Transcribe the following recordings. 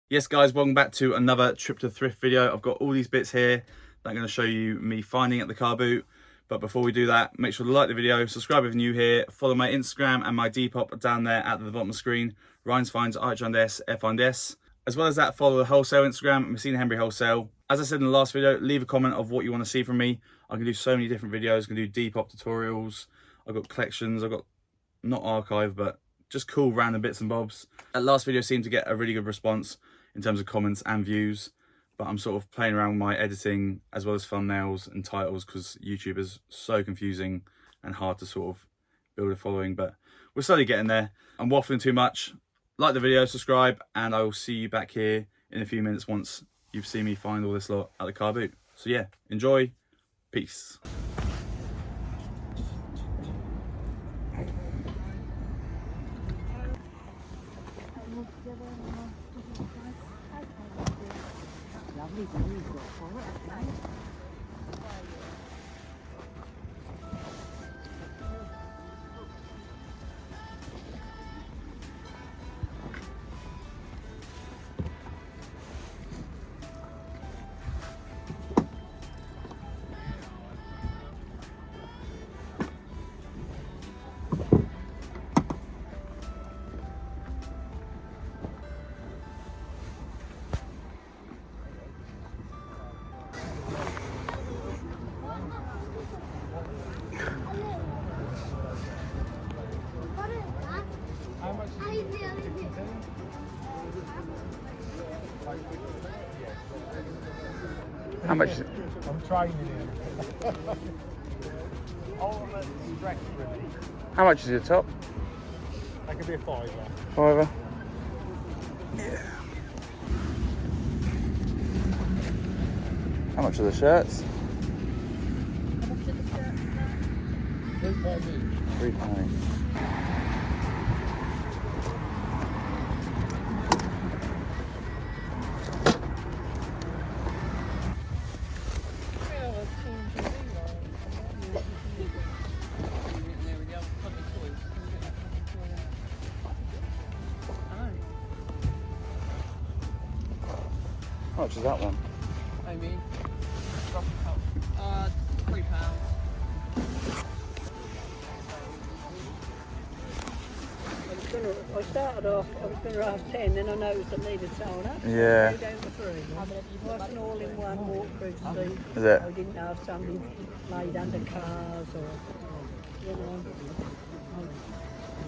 Yes guys, welcome back to another trip to the thrift video. I've got all these bits here that I'm going to show you me finding at the car boot. But before we do that, make sure to like the video, subscribe if you're new here, follow my Instagram and my Depop down there at the bottom of the screen. Ryan's Finds, IHS, F&S. As well as that, follow the wholesale Instagram, messinawholesale. As I said in the last video, leave a comment of what you want to see from me. I can do so many different videos. I can do Depop tutorials. I've got collections. I've got, not archive, but just cool random bits and bobs. That last video seemed to get a really good response in terms of comments and views, but I'm sort of playing around with my editing as well as thumbnails and titles because YouTube is so confusing and hard to sort of build a following, but we're slowly getting there. I'm waffling too much. Like the video, subscribe, and I will see you back here in a few minutes once you've seen me find all this lot at the car boot. So yeah, enjoy, peace. How much is it? I'm training him. Ultimate stretch really. How much is your top? That could be a fiver. Fiver. Yeah. How much are the shirts? How much are the shirts? £3. How much is that one? I mean, £3. I started off, I was going to have 10, then I noticed I needed someone up. Yeah. So I down to 3. It wasn't all in one walk-through seat. Is it? I didn't have somebody laid under cars or, you know,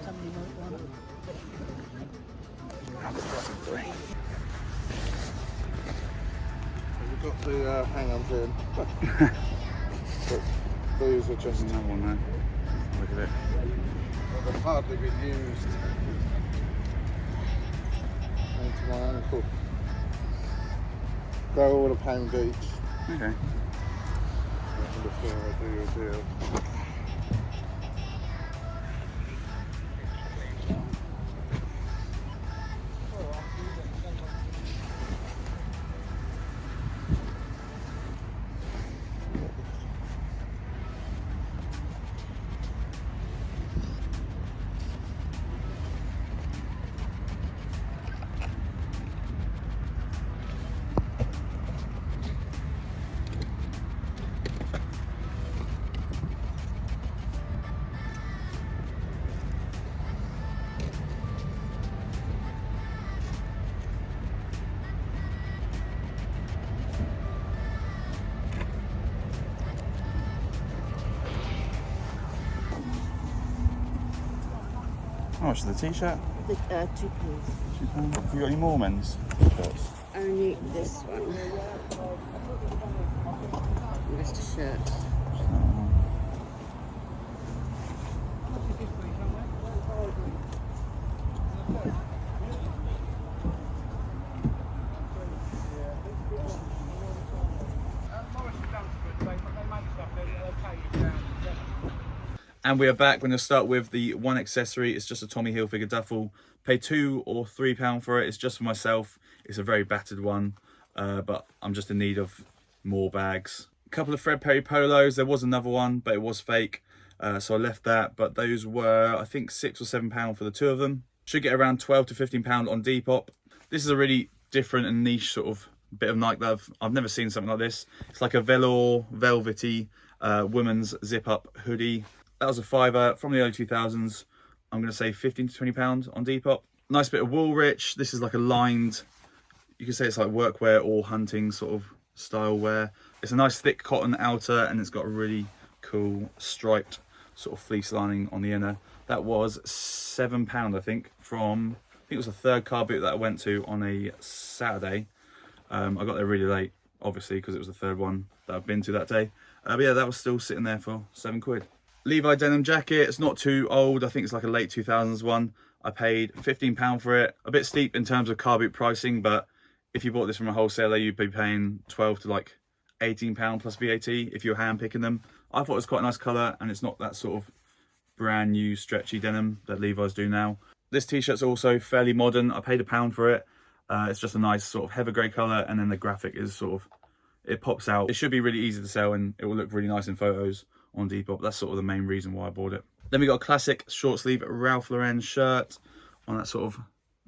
somebody might want it. We've got the hang-ons in. But these are just... No one there. Look at it. Well, they've hardly been used. Into my ankle. They're all £1 each. Okay. Before I do your deal. How much is the t-shirt? The £2. £2. Have you got any more men's shirts? Only this one. Just a shirt. And we are back. We're going to start with the one accessory. It's just a Tommy Hilfiger duffel. Pay £2 or £3 for it. It's just for myself. It's a very battered one, but I'm just in need of more bags. A couple of Fred Perry polos. There was another one, but it was fake, so I left that. But those were, I think, £6 or £7 for the two of them. Should get around £12 to £15 on Depop. This is a really different and niche sort of bit of Nike that I've never seen something like this. It's like a velour, velvety women's zip-up hoodie. That was a £5 from the early 2000s. I'm going to say £15 to £20 on Depop. Nice bit of Woolrich. This is like a lined, you can say it's like workwear or hunting sort of style wear. It's a nice thick cotton outer, and it's got a really cool striped sort of fleece lining on the inner. That was £7, I think, from, I think it was the third car boot that I went to on a Saturday. I got there really late, obviously, because it was the third one that I've been to that day. But yeah, that was still sitting there for £7. Levi denim jacket. It's not too old. I think it's like a late 2000s one. I paid £15 for it. A bit steep in terms of car boot pricing, but if you bought this from a wholesaler, you'd be paying 12 to like £18 plus VAT if you're hand picking them. I thought it was quite a nice colour, and it's not that sort of brand new stretchy denim that Levi's do now. This t-shirt's also fairly modern. I paid £1 for it. It's just a nice sort of heather grey colour, and then the graphic is sort of, it pops out. It should be really easy to sell, and it will look really nice in photos on Depop. That's sort of the main reason why I bought it. Then we got a classic short sleeve Ralph Lauren shirt on that sort of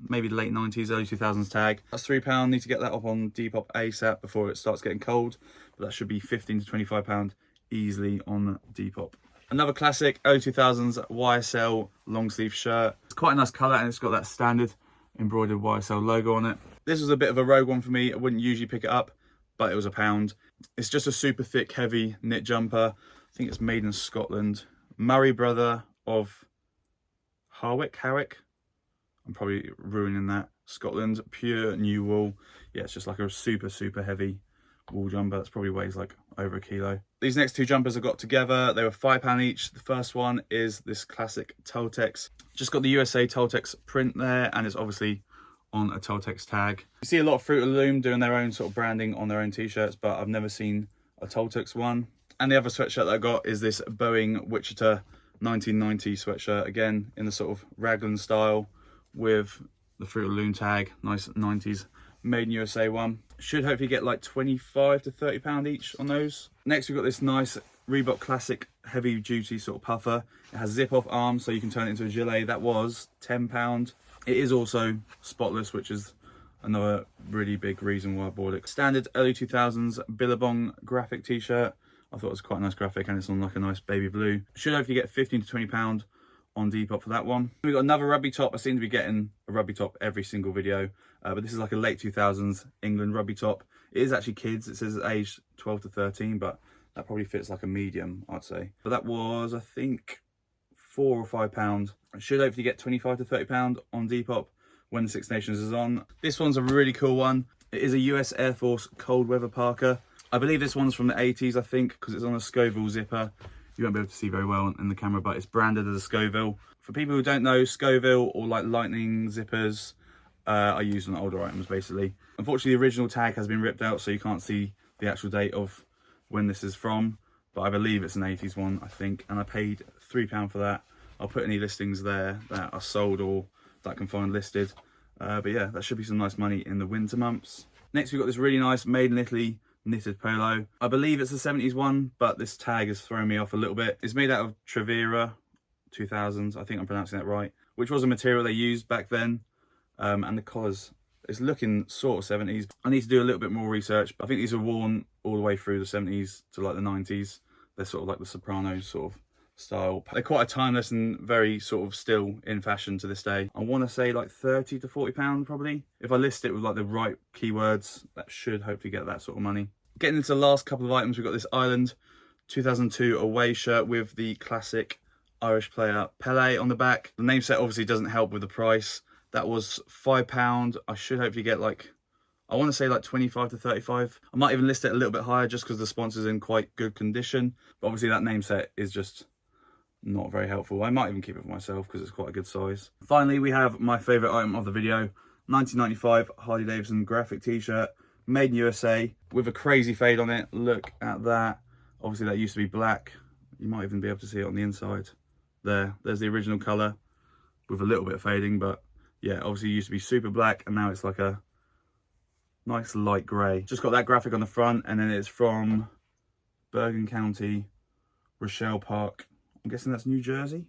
maybe late 90s, early 2000s tag. That's £3. Need to get that up on Depop ASAP before it starts getting cold, but that should be £15 to £25 easily on Depop. Another classic early 2000s YSL long sleeve shirt. It's quite a nice colour, and it's got that standard embroidered YSL logo on it. This was a bit of a rogue one for me. I wouldn't usually pick it up, but it was £1. It's just a super thick, heavy knit jumper. I think it's made in Scotland. Murray brother of Harwick. I'm probably ruining that. Scotland, pure new wool. Yeah, it's just like a super heavy wool jumper. That's probably weighs like over a kilo. These next two jumpers I got together, they were £5 each. The first one is this classic Toltex. Just got the USA Toltex print there, and it's obviously on a Toltex tag. You see a lot of Fruit of the Loom doing their own sort of branding on their own t-shirts, but I've never seen a Toltex one. And the other sweatshirt that I got is this Boeing Wichita 1990 sweatshirt, again in the sort of raglan style with the Fruit of the Loom tag. Nice 90s made in USA one. Should hopefully get like £25 to £30 each on those. Next we've got this nice Reebok classic heavy duty sort of puffer. It has zip off arms so you can turn it into a gilet. That was £10. It is also spotless, which is another really big reason why I bought it. Standard early 2000s Billabong graphic t-shirt. I thought it was quite a nice graphic, and it's on like a nice baby blue. Should hopefully get £15 to £20 on Depop for that one. We got another rugby top. I seem to be getting a rugby top every single video, but this is like a late 2000s England rugby top. It is actually kids. It says age 12 to 13, but that probably fits like a medium, I'd say. But that was, I think, £4 or £5. I should hopefully get £25 to £30 on Depop when the Six Nations is on. This one's a really cool one. It is a US Air Force cold weather parka. I believe this one's from the 80s, I think, because it's on a Scoville zipper. You won't be able to see very well in the camera, but it's branded as a Scoville. For people who don't know, Scoville or like lightning zippers are used on older items, basically. Unfortunately, the original tag has been ripped out, so you can't see the actual date of when this is from, but I believe it's an 80s one, I think, and I paid £3 for that. I'll put any listings there that are sold or that I can find listed. But yeah, that should be some nice money in the winter months. Next, we've got this really nice made in Italy knitted polo. I believe it's a 70s one, but this tag has thrown me off a little bit. It's made out of Trevira 2000s, I think I'm pronouncing that right, which was a material they used back then. And the collars, it's looking sort of 70s. I need to do a little bit more research, but I think these are worn all the way through the 70s to like the 90s. They're sort of like the Sopranos sort of style. They're quite a timeless and very sort of still in fashion to this day. I want to say like £30 to £40 probably. If I list it with like the right keywords, that should hopefully get that sort of money. Getting into the last couple of items, we've got this Ireland 2002 away shirt with the classic Irish player Pelé on the back. The name set obviously doesn't help with the price. That was £5. I should hopefully get like, I want to say like 25 to 35. I might even list it a little bit higher just because the sponsor's in quite good condition. But obviously that name set is just not very helpful. I might even keep it for myself because it's quite a good size. Finally, we have my favourite item of the video, 1995 Harley Davidson graphic t-shirt, made in USA with a crazy fade on it. Look at that. Obviously that used to be black. You might even be able to see it on the inside. There's the original colour with a little bit of fading, but yeah, obviously it used to be super black and now it's like a nice light grey. Just got that graphic on the front, and then it's from Bergen County, Rochelle Park. I'm guessing that's New Jersey.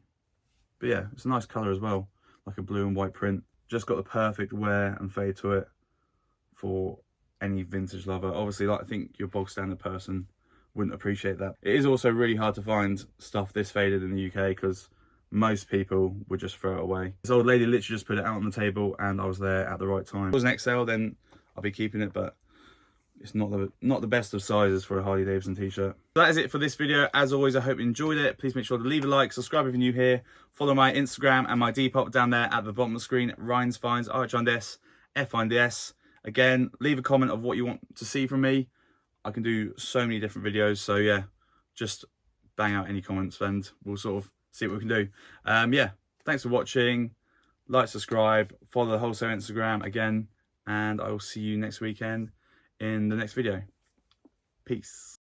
But yeah, it's a nice colour as well, like a blue and white print. Just got the perfect wear and fade to it. for any vintage lover. Obviously, like, I think your bog standard person wouldn't appreciate that. It is also really hard to find stuff this faded in the UK because most people would just throw it away. This old lady literally just put it out on the table and I was there at the right time. If it was an XL, then I'll be keeping it, but it's not the best of sizes for a Harley Davidson t-shirt. That is it for this video. As always, I hope you enjoyed it. Please make sure to leave a like, subscribe if you're new here, follow my Instagram and my Depop down there at the bottom of the screen. Ryan's Finds, RHINDS, FINDS. Again, leave a comment of what you want to see from me. I can do so many different videos, so yeah, just bang out any comments and we'll sort of see what we can do. Yeah, thanks for watching. Like, subscribe, follow the wholesale Instagram again, and I will see you next weekend in the next video. Peace.